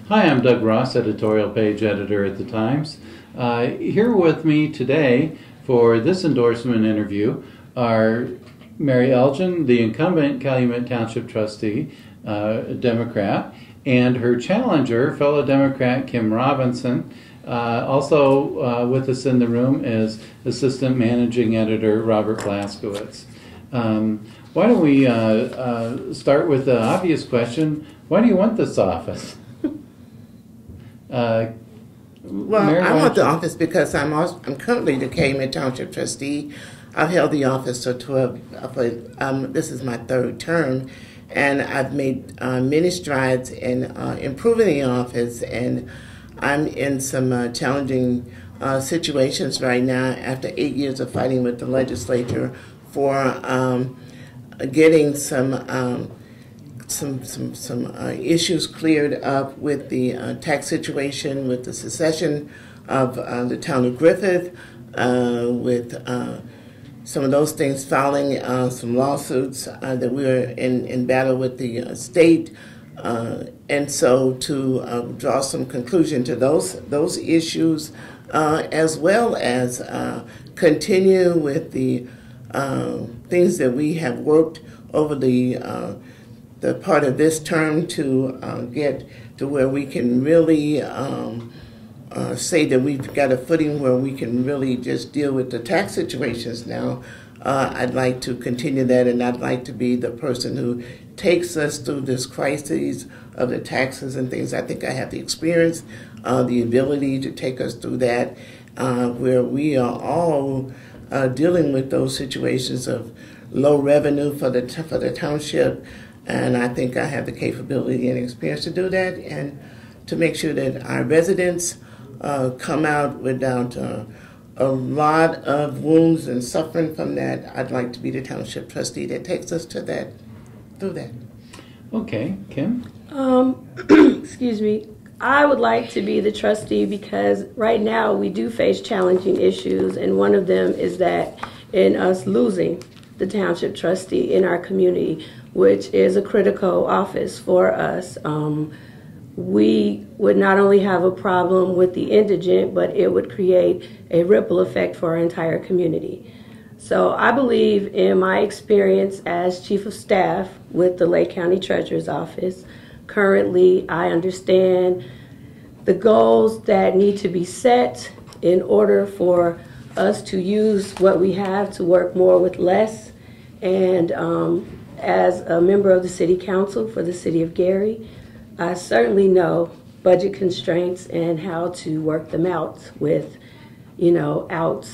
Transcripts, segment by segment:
Hi, I'm Doug Ross, editorial page editor at the Times. Here with me today for this endorsement interview are Mary Elgin, the incumbent Calumet Township Trustee, Democrat, and her challenger, fellow Democrat Kim Robinson. Also with us in the room is Assistant Managing Editor Robert Blaskowitz. Why don't we start with the obvious question, why do you want this office? Well, Mary, I want the office because I'm currently the Calumet Township Trustee. I've held the office for 12, this is my third term, and I've made many strides in improving the office, and I'm in some challenging situations right now after 8 years of fighting with the legislature for getting some issues cleared up with the tax situation, with the secession of the town of Griffith, with some of those things, filing some lawsuits that we're in battle with the state, and so to draw some conclusion to those issues, as well as continue with the things that we have worked over the part of this term to get to where we can really say that we've got a footing where we can really just deal with the tax situations now. I'd like to continue that, and I'd like to be the person who takes us through this crisis of the taxes and things. I think I have the experience, the ability to take us through that, where we are all dealing with those situations of low revenue for the township, and I think I have the capability and experience to do that, and to make sure that our residents come out without a lot of wounds and suffering from that. I'd like to be the township trustee that takes us to that, through that. Okay, Kim? Excuse me. I would like to be the trustee because right now we do face challenging issues, and one of them is that in us losing the township trustee in our community, which is a critical office for us, we would not only have a problem with the indigent, but it would create a ripple effect for our entire community. So I believe in my experience as Chief of Staff with the Lake County Treasurer's Office. Currently, I understand the goals that need to be set in order for us to use what we have to work more with less. And as a member of the City Council for the City of Gary, I certainly know budget constraints and how to work them out with, out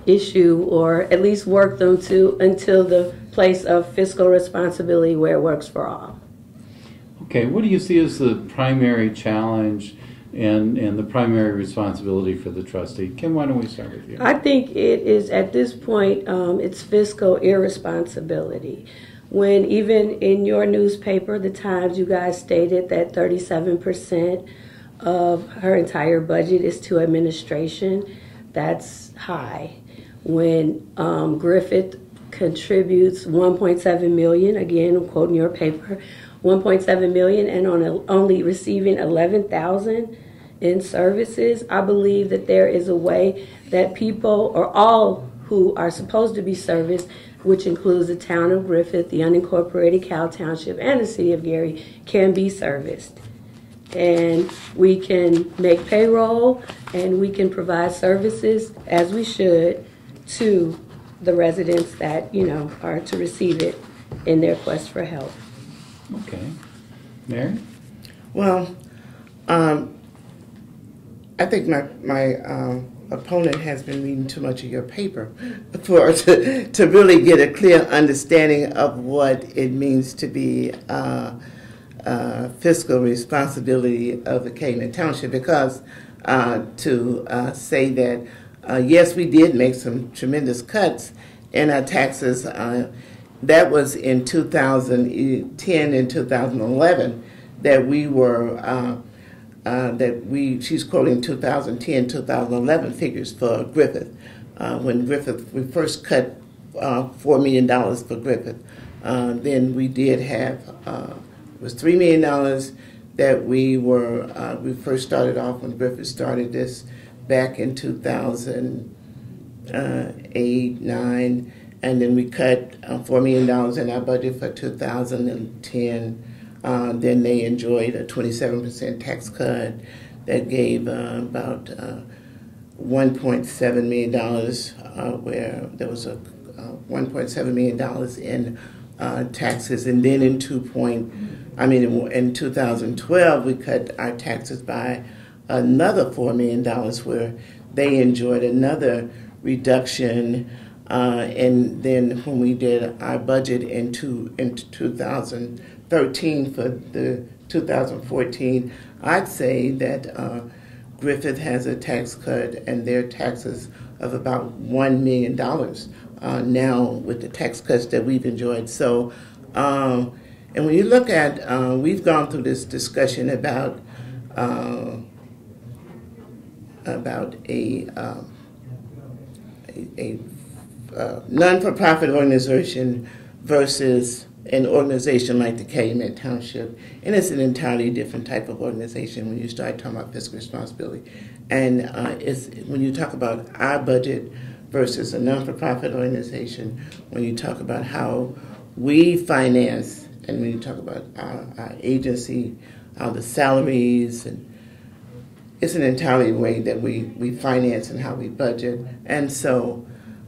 issue, or at least work them to until the place of fiscal responsibility where it works for all. Okay, what do you see as the primary challenge and the primary responsibility for the trustee? Kim, why don't we start with you? I think it is, at this point, it's fiscal irresponsibility. When even in your newspaper, The Times, you guys stated that 37% of her entire budget is to administration, that's high. When Griffith contributes $1.7 million, again, I'm quoting your paper, $1.7 million, and only receiving $11,000 in services, I believe that there is a way that people, or all who are supposed to be serviced, which includes the town of Griffith, the unincorporated Cal Township, and the city of Gary, can be serviced. And we can make payroll, and we can provide services, as we should, to the residents that, are to receive it in their quest for help. Okay. Mary? Well, I think my opponent has been reading too much of your paper to really get a clear understanding of what it means to be fiscal responsibility of the Calumet Township, because to say that yes, we did make some tremendous cuts in our taxes. That was in 2010 and 2011 that we were she's quoting 2010, 2011 figures for Griffith. When we first cut $4 million for Griffith. Then we did have, it was $3 million that we first started off when Griffith started this back in 2008, 9, and then we cut $4 million in our budget for 2010. Then they enjoyed a 27% tax cut that gave about $1.7 million, where there was a $1.7 million in taxes, and then in 2012 we cut our taxes by another $4 million, where they enjoyed another reduction. And then when we did our budget in 2013 for the 2014, I'd say that Griffith has a tax cut and their taxes of about $1 million now with the tax cuts that we've enjoyed. So, and when you look at, we've gone through this discussion about a non-for-profit organization versus an organization like the Calumet Township, and it's an entirely different type of organization when you start talking about fiscal responsibility. And it's when you talk about our budget versus a non-for-profit organization, when you talk about how we finance, and when you talk about our agency, the salaries, and it's an entirely way that we finance and how we budget. And so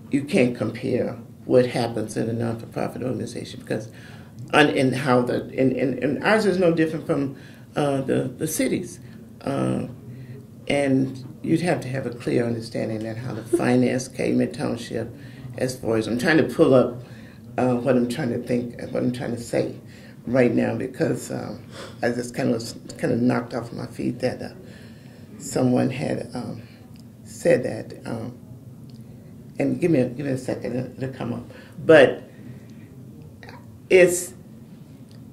you can't compare what happens in a non-for-profit organization, because and ours is no different from the cities, and you'd have to have a clear understanding that how to finance Calumet Township. As far as I'm trying to pull up what I'm trying to think, what I'm trying to say right now, because I just kind of knocked off my feet that someone had said that. And give me a second to come up. But it's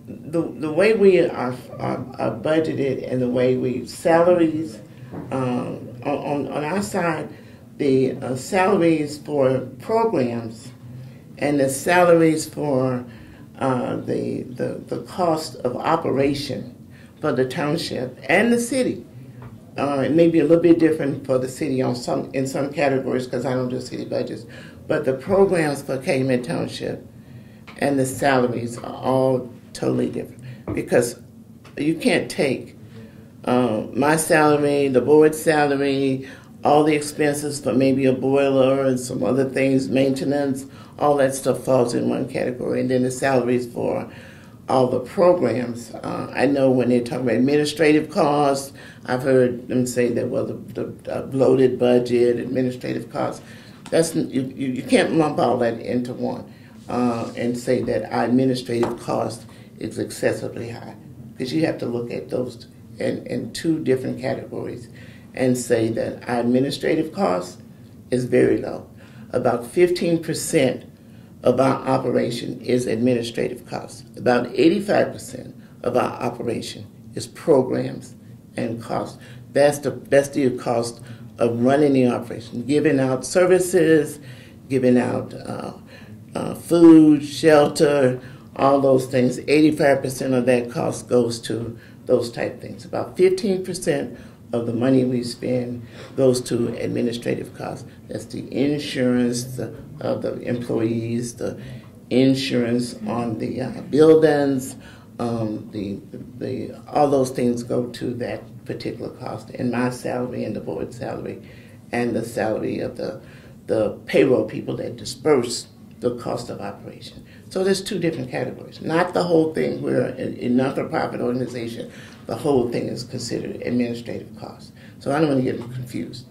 the way we are budgeted and the way we salaries on our side, the salaries for programs and the salaries for the cost of operation for the township and the city. It may be a little bit different for the city in some categories, because I don't do city budgets, but the programs for Calumet Township and the salaries are all totally different, because you can't take my salary, the board's salary, all the expenses for maybe a boiler and some other things, maintenance, all that stuff falls in one category, and then the salaries for all the programs. I know when they talk about administrative costs, I've heard them say that, well, the bloated budget, administrative costs, you can't lump all that into one and say that our administrative cost is excessively high, because you have to look at those in two different categories and say that our administrative cost is very low. About 15% of our operation is administrative costs. About 85% of our operation is programs and costs. That's the cost of running the operation, giving out services, giving out food, shelter, all those things. 85% of that cost goes to those type things. About 15% of the money we spend goes to administrative costs. That's the insurance of the employees, the insurance on the buildings, all those things go to that particular cost. And my salary and the board's salary and the salary of the payroll people that disperse the cost of operation. So there's two different categories. Not the whole thing where a not-for-profit organization, the whole thing is considered administrative costs. So I don't want to get them confused.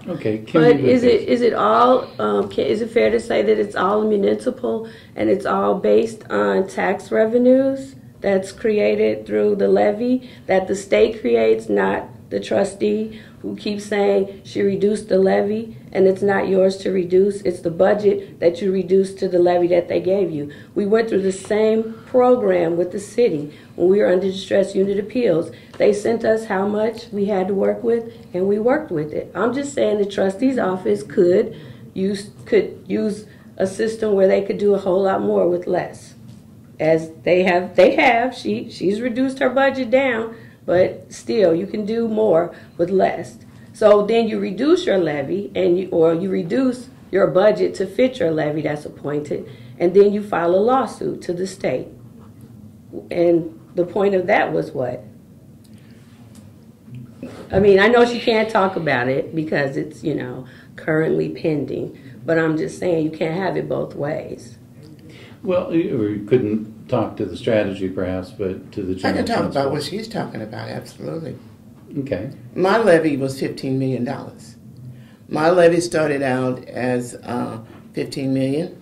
Okay. But is it all? Is it fair to say that it's all municipal and it's all based on tax revenues that's created through the levy that the state creates, not the trustee who keeps saying she reduced the levy, and it's not yours to reduce, it's the budget that you reduced to the levy that they gave you. We went through the same program with the city when we were under distress unit appeals. They sent us how much we had to work with, and we worked with it. I'm just saying the trustee's office could use a system where they could do a whole lot more with less. As they have, she's reduced her budget down, but still you can do more with less. So then you reduce your levy, or you reduce your budget to fit your levy that's appointed, and then you file a lawsuit to the state. And the point of that was what? I mean, I know she can't talk about it because it's, currently pending, but I'm just saying you can't have it both ways. Well, we couldn't talk to the strategy perhaps, but to the general I can talk principle. about what she's talking about, absolutely. Okay. My levy was $15 million. My levy started out as $15 million.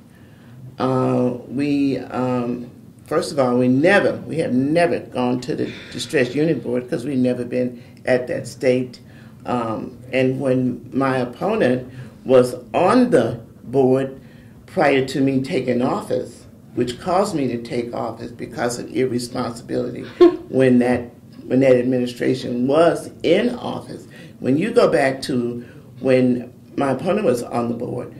First of all, we have never gone to the Distressed Unit Board because we've never been at that state. And when my opponent was on the board prior to me taking office, which caused me to take office because of irresponsibility when that administration was in office, when you go back to when my opponent was on the board,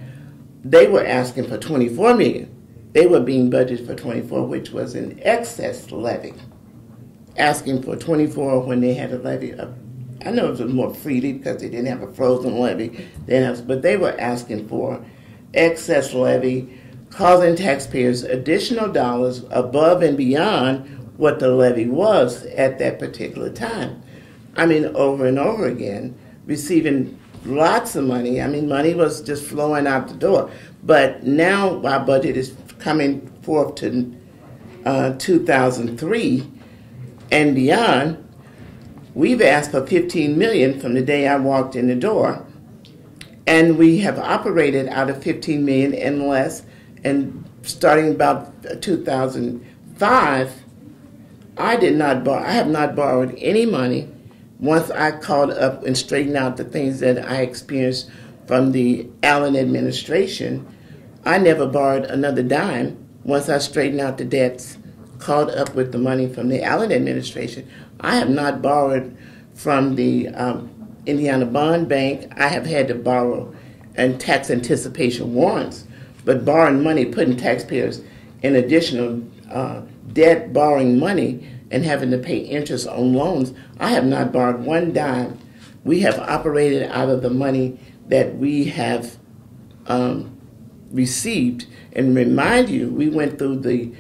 they were asking for $24 million. They were being budgeted for 24, which was an excess levy. Asking for 24 when they had a levy of, I know it was more freely because they didn't have a frozen levy, but they were asking for excess levy, causing taxpayers additional dollars above and beyond what the levy was at that particular time. I mean, over and over again, receiving lots of money. I mean, money was just flowing out the door. But now our budget is coming forth to 2003 and beyond. We've asked for $15 million from the day I walked in the door, and we have operated out of $15 million and less. And starting about 2005, I have not borrowed any money. Once I caught up and straightened out the things that I experienced from the Allen administration, I never borrowed another dime. Once I straightened out the debts, caught up with the money from the Allen administration, I have not borrowed from the Indiana Bond Bank. I have had to borrow and tax anticipation warrants, but borrowing money, putting taxpayers in additional debt, borrowing money, and having to pay interest on loans, I have not borrowed one dime. We have operated out of the money that we have received. And remind you, we went through the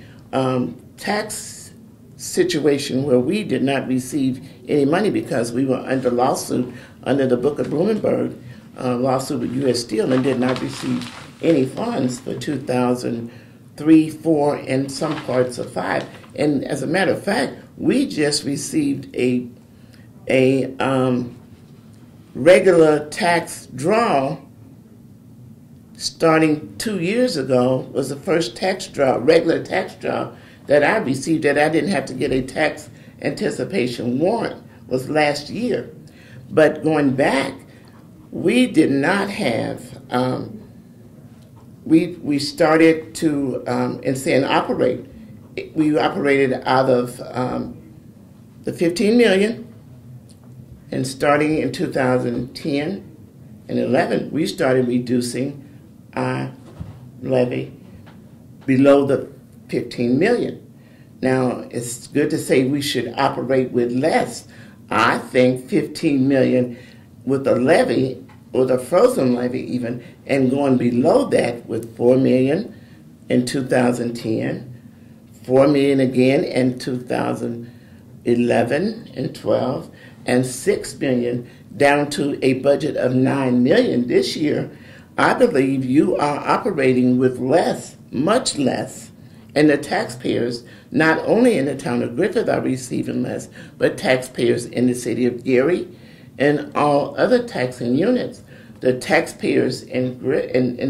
tax situation where we did not receive any money because we were under lawsuit under the Book of Bloomberg lawsuit with U.S. Steel and did not receive any funds for 2003, 4, and some parts of 5. And as a matter of fact, we just received a regular tax draw starting 2 years ago. Was the first tax draw, regular tax draw that I received that I didn't have to get a tax anticipation warrant, was last year. But going back, we did not have, we started to, and operate. We operated out of the $15 million, and starting in 2010 and 11, we started reducing our levy below the $15 million. Now, it's good to say we should operate with less. I think $15 million with a levy, with a frozen levy even, and going below that with $4 million in 2010, $4 million again in 2011 and 12, and $6 million down to a budget of $9 million this year. I believe you are operating with less, much less, and the taxpayers, not only in the town of Griffith, are receiving less, but taxpayers in the city of Gary and all other taxing units. The taxpayers in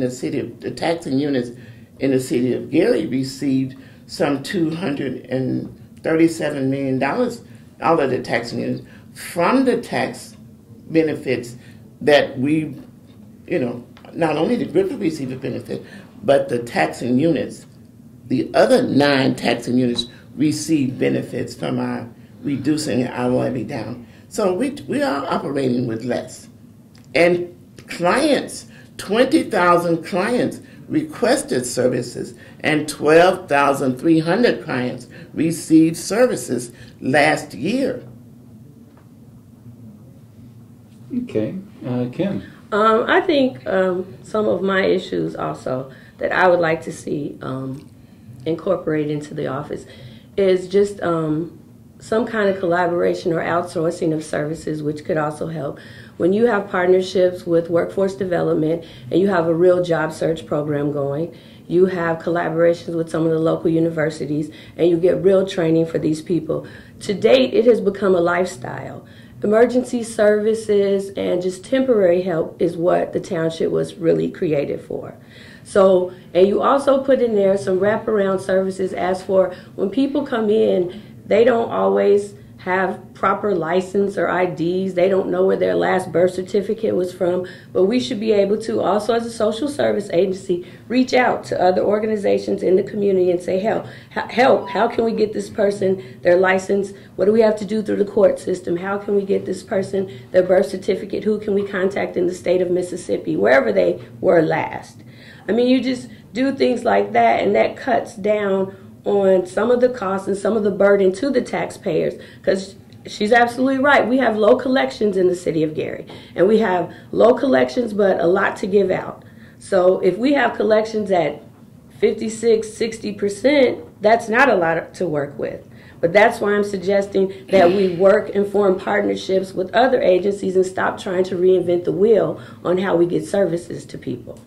the city of the taxing units in the city of Gary received some $237 million, all of the taxing units, from the tax benefits that we, not only did Griffith receive a benefit, but the taxing units, the other 9 taxing units receive benefits from our reducing our levy down. So we are operating with less. And clients, 20,000 clients requested services, and 12,300 clients received services last year. Okay. Kim? I think some of my issues also that I would like to see incorporated into the office is just some kind of collaboration or outsourcing of services, which could also help. When you have partnerships with workforce development and you have a real job search program going, you have collaborations with some of the local universities, and you get real training for these people. To date, it has become a lifestyle. Emergency services and just temporary help is what the township was really created for. So, and you also put in there some wraparound services as for when people come in, they don't always have proper license or IDs. They don't know where their last birth certificate was from. But we should be able to also, as a social service agency, reach out to other organizations in the community and say, help, how can we get this person their license? What do we have to do through the court system? How can we get this person their birth certificate? Who can we contact in the state of Mississippi, wherever they were last? I mean, you just do things like that, and that cuts down on some of the costs and some of the burden to the taxpayers, because she's absolutely right. We have low collections in the city of Gary, and we have low collections but a lot to give out. So if we have collections at 56, 60%, that's not a lot to work with. But that's why I'm suggesting that we work and form partnerships with other agencies and stop trying to reinvent the wheel on how we get services to people.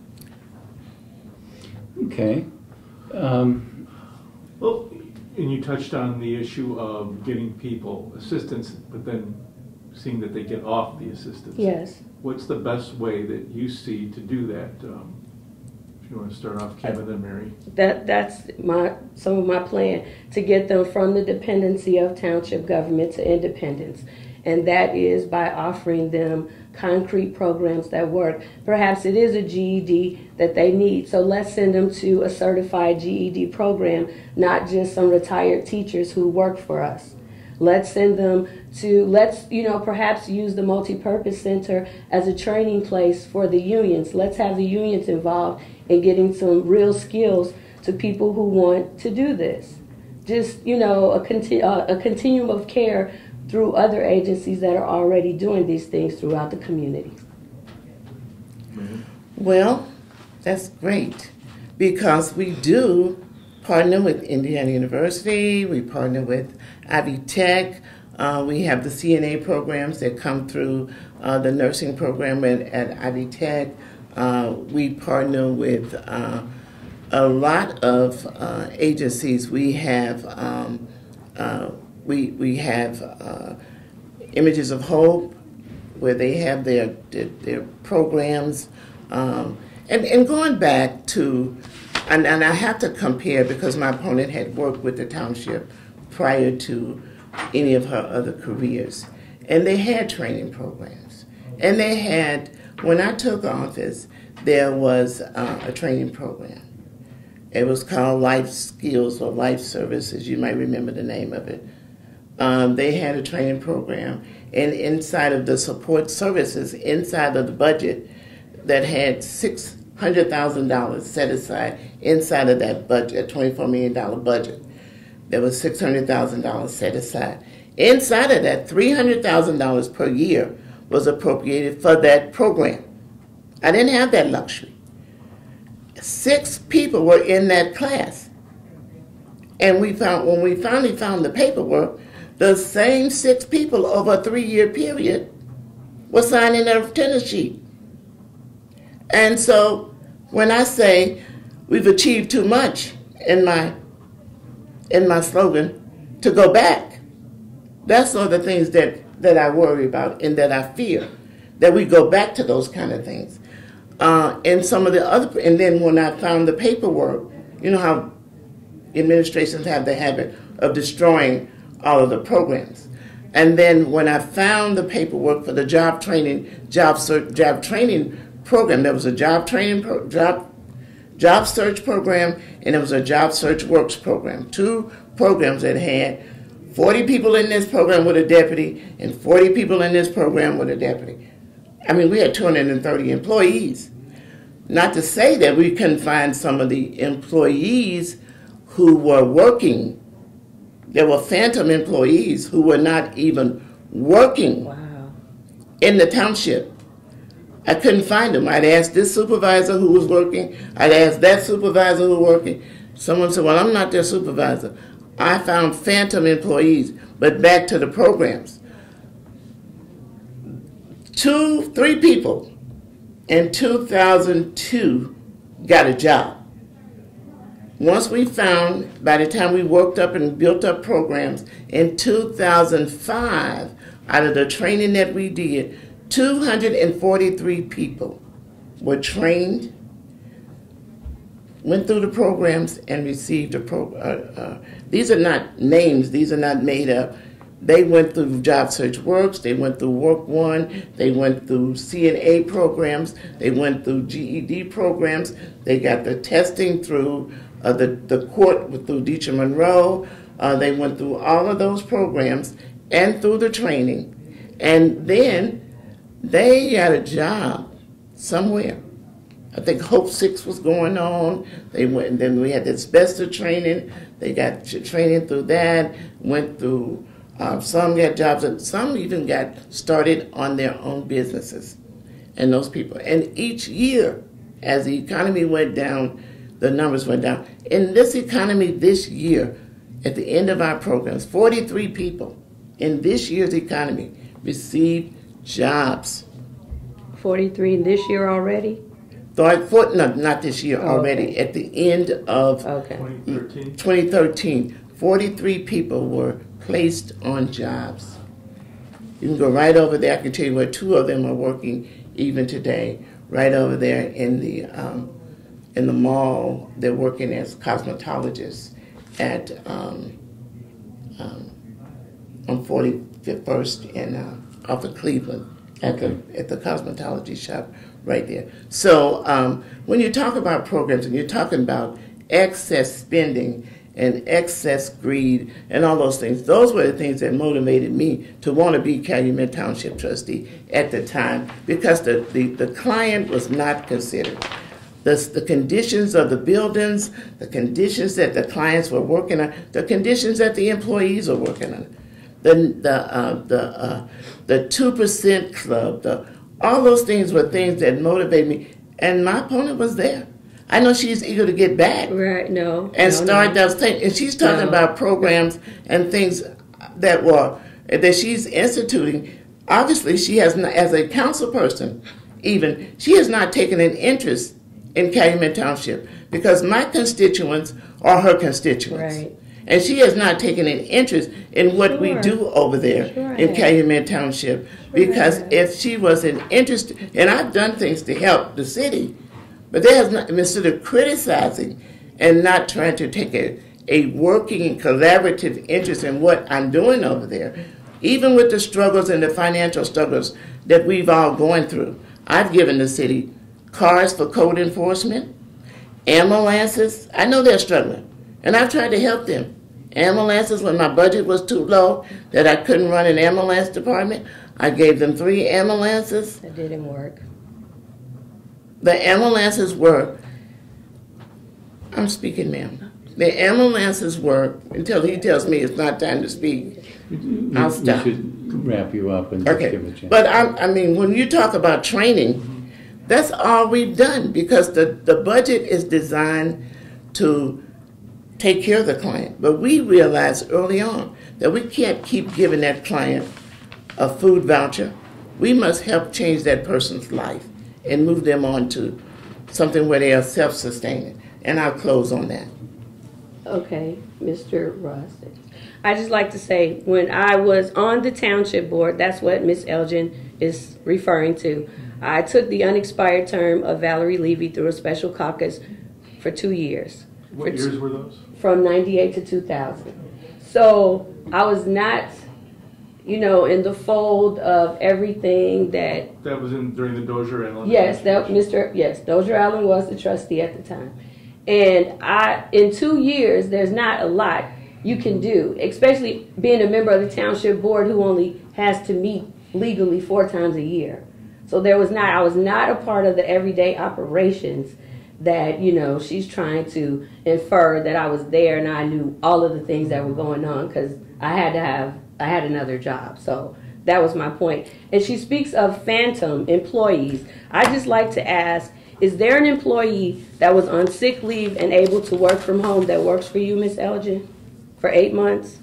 Okay. Well, and you touched on the issue of getting people assistance, but then seeing that they get off the assistance. Yes. What's the best way that you see to do that? If you want to start off, Kim, and then Mary. That's some of my plan, to get them from the dependency of township government to independence. And that is by offering them concrete programs that work. Perhaps it is a GED that they need, so let's send them to a certified GED program, not just some retired teachers who work for us. Let's send them to, perhaps use the multipurpose center as a training place for the unions. Let's have the unions involved in getting some real skills to people who want to do this. Just, a continuum of care through other agencies that are already doing these things throughout the community. Well, that's great, because we do partner with Indiana University, we partner with Ivy Tech, we have the CNA programs that come through the nursing program at Ivy Tech. We partner with a lot of agencies. We have we have Images of Hope, where they have their programs, and going back to, and I have to compare, because my opponent had worked with the township prior to any of her other careers, and they had training programs, and they had, when I took office, there was a training program. It was called Life Skills or Life Services. You might remember the name of it. They had a training program, and inside of the support services, inside of the budget, that had $600,000 set aside inside of that budget, $24 million budget. There was $600,000 set aside. Inside of that, $300,000 per year was appropriated for that program. I didn't have that luxury. 6 people were in that class. And when we finally found the paperwork, the same 6 people over a 3-year period were signing their attendance sheet. And so when I say we've achieved too much in my slogan, to go back, that's all the things that I worry about and that I fear, that we go back to those kind of things. And some of the other, and then when I found the paperwork, you know how administrations have the habit of destroying all of the programs. And then when I found the paperwork for the job training program, there was a job search program, and there was a job search works program. 2 programs that had 40 people in this program with a deputy and 40 people in this program with a deputy. I mean, we had 230 employees. Not to say that we couldn't find some of the employees who were working. There were phantom employees who were not even working. Wow. in the township. I couldn't find them. I'd ask this supervisor who was working. I'd ask that supervisor who was working. Someone said, well, I'm not their supervisor. I found phantom employees. But back to the programs. 3 people in 2002 got a job. Once we found, by the time we worked up and built up programs, in 2005, out of the training that we did, 243 people were trained, went through the programs, and received these are not names, these are not made up. They went through Job Search Works, they went through Work One, they went through CNA programs, they went through GED programs, they got the testing through the court through Deecher Monroe, they went through all of those programs and through the training, and then they got a job somewhere. I think Hope 6 was going on. They went, and then we had the asbestos training. They got training through that. Went through. Some got jobs, and some even got started on their own businesses. And those people. And each year, as the economy went down, the numbers went down. In this economy this year, at the end of our programs, 43 people in this year's economy received jobs. 43 this year already? No, not this year, already. Okay. At the end of 2013, 43 people were placed on jobs. You can go right over there. I can tell you where 2 of them are working even today. Right over there in the mall, they're working as cosmetologists at on 41st and off of Cleveland at the cosmetology shop right there. So when you talk about programs and you're talking about excess spending and excess greed and all those things, those were the things that motivated me to want to be Calumet Township Trustee at the time, because the client was not considered. The conditions of the buildings, the conditions that the clients were working on, the conditions that the employees are working on, the 2% club, all those things were things that motivated me. And my opponent was there. I know she's eager to get back. Right, no. And start those things. And she's talking about programs and things that she's instituting. Obviously, she has not, as a council person, even, she has not taken an interest in Calumet Township, because my constituents are her constituents. Right. And she has not taken an interest in what we do over there in Calumet Township. Because if she was an interest, and I've done things to help the city, but there has not, instead of criticizing and not trying to take a working and collaborative interest in what I'm doing over there, even with the struggles and the financial struggles that we've all gone through, I've given the city cars for code enforcement, ambulances. I know they're struggling, and I've tried to help them. Ambulances, when my budget was too low that I couldn't run an ambulance department, I gave them 3 ambulances. That didn't work. The ambulances were, I'm speaking, ma'am. The ambulances were, until he tells me it's not time to speak, I'll stop. We should wrap you up and just give a chance. But I mean, when you talk about training, that's all we've done, because the budget is designed to take care of the client. But we realized early on that we can't keep giving that client a food voucher. We must help change that person's life and move them on to something where they are self-sustaining. And I'll close on that. Okay, Mr. Ross. I just like to say, when I was on the township board, that's what Ms. Elgin is referring to. I took the unexpired term of Valerie Levy through a special caucus for 2 years. What years were those? From 98 to 2000. So I was not, in the fold of everything that... That was during the Dozier Allen? Yes, Dozier Allen was the trustee at the time. And in 2 years, there's not a lot you can do, especially being a member of the township board who only has to meet legally 4 times a year. So I was not a part of the everyday operations that, she's trying to infer that I was there and I knew all of the things that were going on, because I had another job. So That was my point. And she speaks of phantom employees. I just like to ask, is there an employee that was on sick leave and able to work from home that works for you, Ms. Elgin, for 8 months?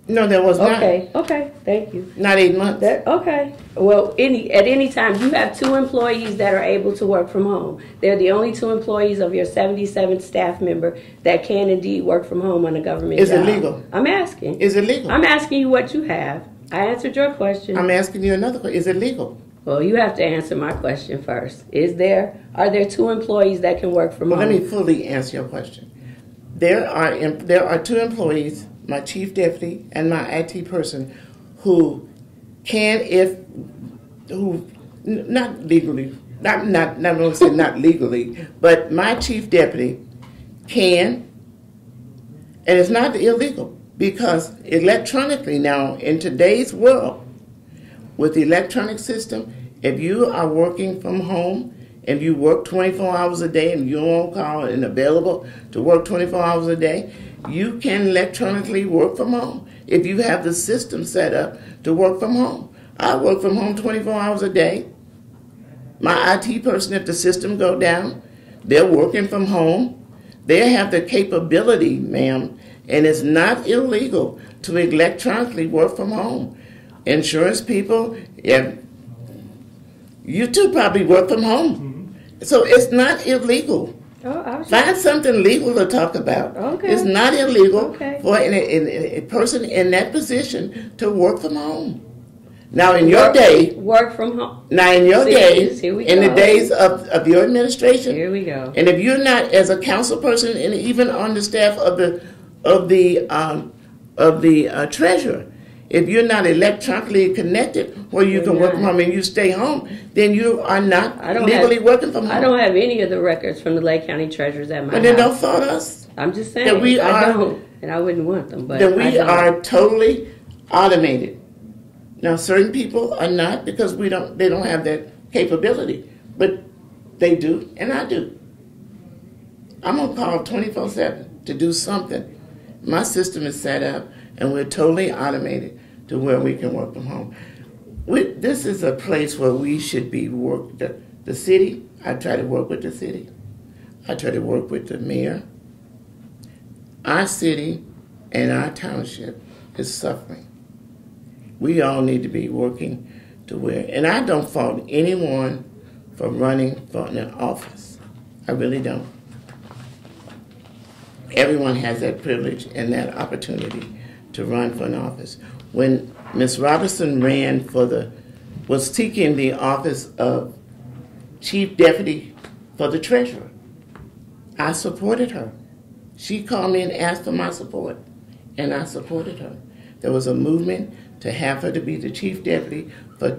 No, there was not. Okay, thank you. Not 8 months. Okay. Well, at any time, you have 2 employees that are able to work from home. They're the only 2 employees of your 77 staff member that can indeed work from home on a government Is job. it legal? I'm asking. Is it legal? I'm asking you what you have. I answered your question. I'm asking you another question. Is it legal? Well, you have to answer my question first. Are there 2 employees that can work from Well, home? let me fully answer your question. There are 2 employees, my chief deputy and my IT person, who can, not legally, not going to say not legally, but my chief deputy can, and it's not illegal, because electronically now, in today's world, with the electronic system, if you are working from home, if you work 24 hours a day and you're on call and available to work 24 hours a day, you can electronically work from home if you have the system set up to work from home. I work from home 24 hours a day. My IT person, if the system go down, they're working from home. They have the capability, ma'am, and it's not illegal to electronically work from home. Insurance people, you too probably work from home. So it's not illegal. Find something legal to talk about. Okay. It's not illegal Okay. for a person in that position to work from home. Now, in your day, work from home. now in your days, Here we in the go. days of your administration, Here we go. and if you're not as a council person, and even on the staff of the treasurer, if you're not electronically connected where you can work from home and you stay home, then you are not legally working from home. I don't have any of the records from the Lake County treasurers at my But house. then don't fault us. I'm just saying. That we I are- don't, and I wouldn't want them. But That we I don't. are totally automated. Now, certain people are not, because they don't have that capability, but they do, and I do. I'm on call 24/7 to do something. My system is set up, and we're totally automated to where we can work from home. This is a place where we should be the city. I try to work with the city. I try to work with the mayor. Our city and our township is suffering. We all need to be working to where, and I don't fault anyone for running for an office. I really don't. Everyone has that privilege and that opportunity to run for an office. When Ms. Robertson was seeking the office of chief deputy for the treasurer, I supported her. She called me and asked for my support, and I supported her. There was a movement to have her to be the chief deputy for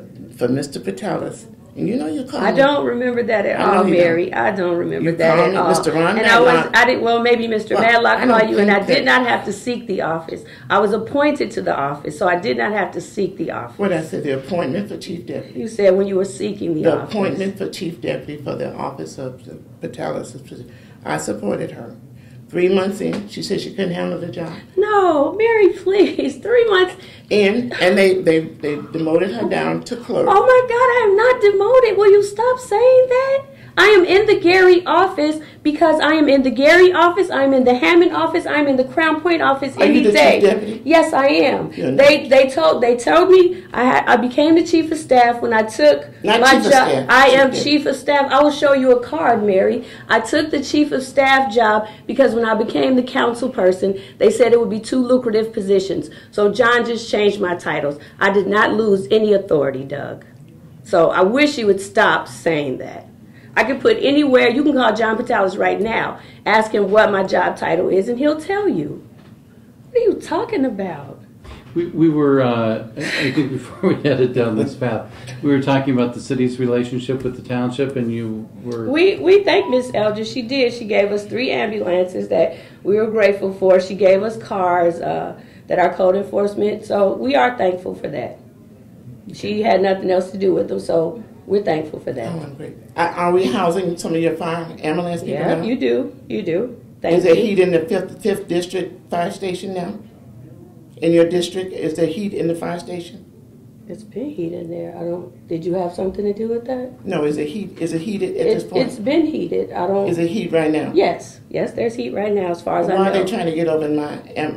Mr. Patalis. And you know you called me. I don't remember that at all, Mary. I don't remember that at all. Mr. Ron and Madlock. Well, maybe Mr. Madlock called you, and I did not have to seek the office. I was appointed to the office, so I did not have to seek the office. What I said, the appointment for chief deputy. You said when you were seeking the office. The appointment for chief deputy for the office of the Patalis. I supported her. 3 months in, she said she couldn't handle the job. No, Mary, please. 3 months. And they demoted her down to clerk. Oh my God, I am not demoted. Will you stop saying that? I am in the Gary office because I am in the Gary office, I'm in the Hammond office, I'm in the Crown Point office any you the day. chief deputy? Yes, I am. You're not. They told me I became the chief of staff when I took Not my chief of job. staff, I chief am deputy. chief of staff. I will show you a card, Mary. I took the chief of staff job because when I became the council person, they said it would be 2 lucrative positions. So John just changed my titles. I did not lose any authority, Doug. So I wish you would stop saying that. I can put anywhere. You can call John Patalis right now, ask him what my job title is, and he'll tell you. What are you talking about? We were, I think before we headed down this path, we were talking about the city's relationship with the township, and you were... We thank Miss Elgin. She did. She gave us 3 ambulances that we were grateful for. She gave us cars that our code enforcement, so we are thankful for that. She had nothing else to do with them, so we're thankful for that. Oh, great. Are we housing some of your fire ambulance people Yeah, now? you do. You do. Thank Is there you. heat in the 5th District Fire Station now? In your district, is there heat in the fire station? It's been heated in there. Did you have something to do with that? No, is it heated at this point? It's been heated. Is it heat right now? Yes, there's heat right now as far as I know. Why are they trying to get over in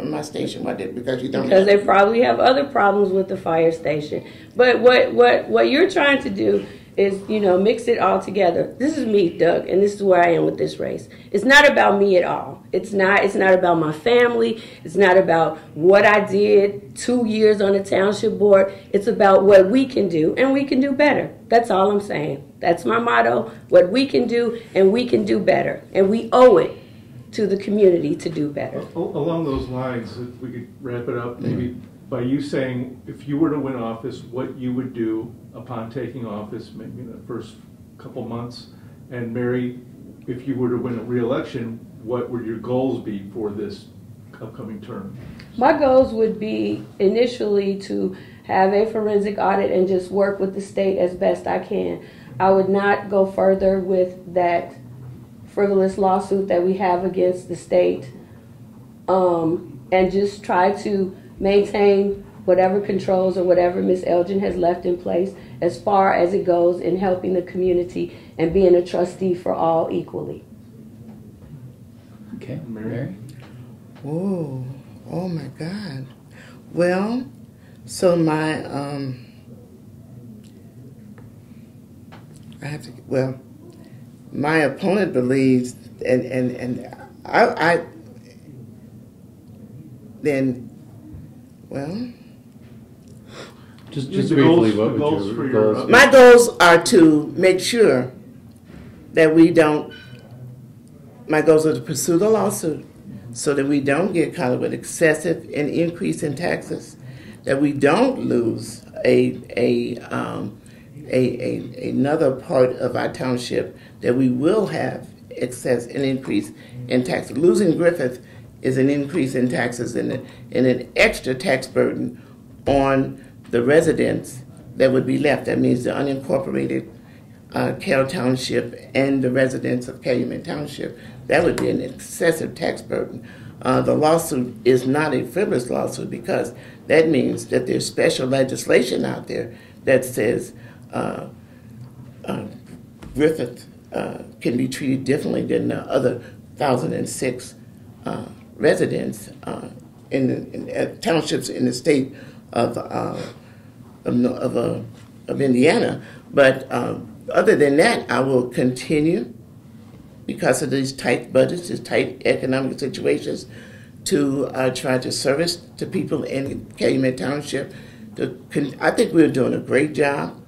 my station? Because you don't Because they probably have other problems with the fire station. But what you're trying to do is, mix it all together. This is me, Doug, and this is where I am with this race. It's not about me at all. It's not about my family. It's not about what I did 2 years on the township board. It's about what we can do, and we can do better. That's all I'm saying. That's my motto, what we can do, and we can do better. And we owe it to the community to do better. Along those lines, if we could wrap it up, maybe by you saying, if you were to win office, what you would do upon taking office, maybe in the first couple months, and Mary, if you were to win a re-election, what would your goals be for this upcoming term? My goals would be initially to have a forensic audit and just work with the state as best I can. I would not go further with that frivolous lawsuit that we have against the state, and just try to maintain whatever controls or whatever Ms. Elgin has left in place as far as it goes in helping the community and being a trustee for all equally. Okay, Mary? Oh my God. Well, so my, my opponent believes, and I then, well, just briefly, what would your goals be? My goals are to make sure that we don't, my goals are to pursue the lawsuit so that we don't get caught with excessive and increase in taxes, that we don't lose another part of our township, that we will have excess and increase in taxes. Losing Griffith is an increase in taxes and an extra tax burden on the residents that would be left. That means the unincorporated Cal Township and the residents of Calumet Township. That would be an excessive tax burden. The lawsuit is not a frivolous lawsuit because that means that there's special legislation out there that says Griffith can be treated differently than the other 1,006 residents in townships in the state of Indiana. But other than that, I will continue, because of these tight budgets, these tight economic situations, to try to service the people in Calumet Township. I think we're doing a great job.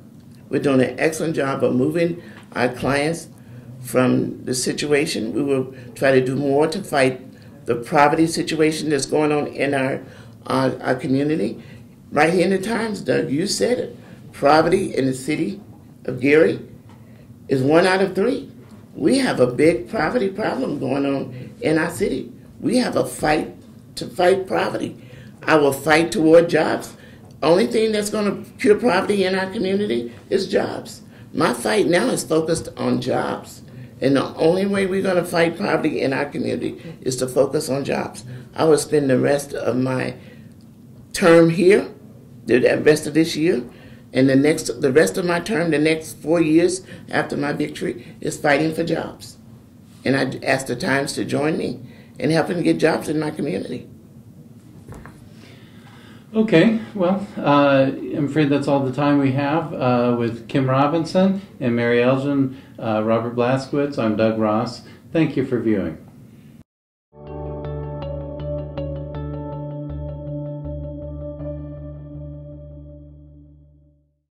We're doing an excellent job of moving our clients from the situation. We will try to do more to fight the poverty situation that's going on in our community. Right here in the Times, Doug, you said it. Poverty in the city of Gary is 1 out of 3. We have a big poverty problem going on in our city. We have a fight to fight poverty. I will fight toward jobs. Only thing that's going to cure poverty in our community is jobs. My fight now is focused on jobs. And the only way we're going to fight poverty in our community is to focus on jobs. I will spend the rest of my term here, the rest of this year, and the rest of my term, the next 4 years after my victory, is fighting for jobs. And I ask the Times to join me in helping get jobs in my community. Okay, well, I'm afraid that's all the time we have with Kim Robinson and Mary Elgin, Robert Blaskowitz. I'm Doug Ross. Thank you for viewing.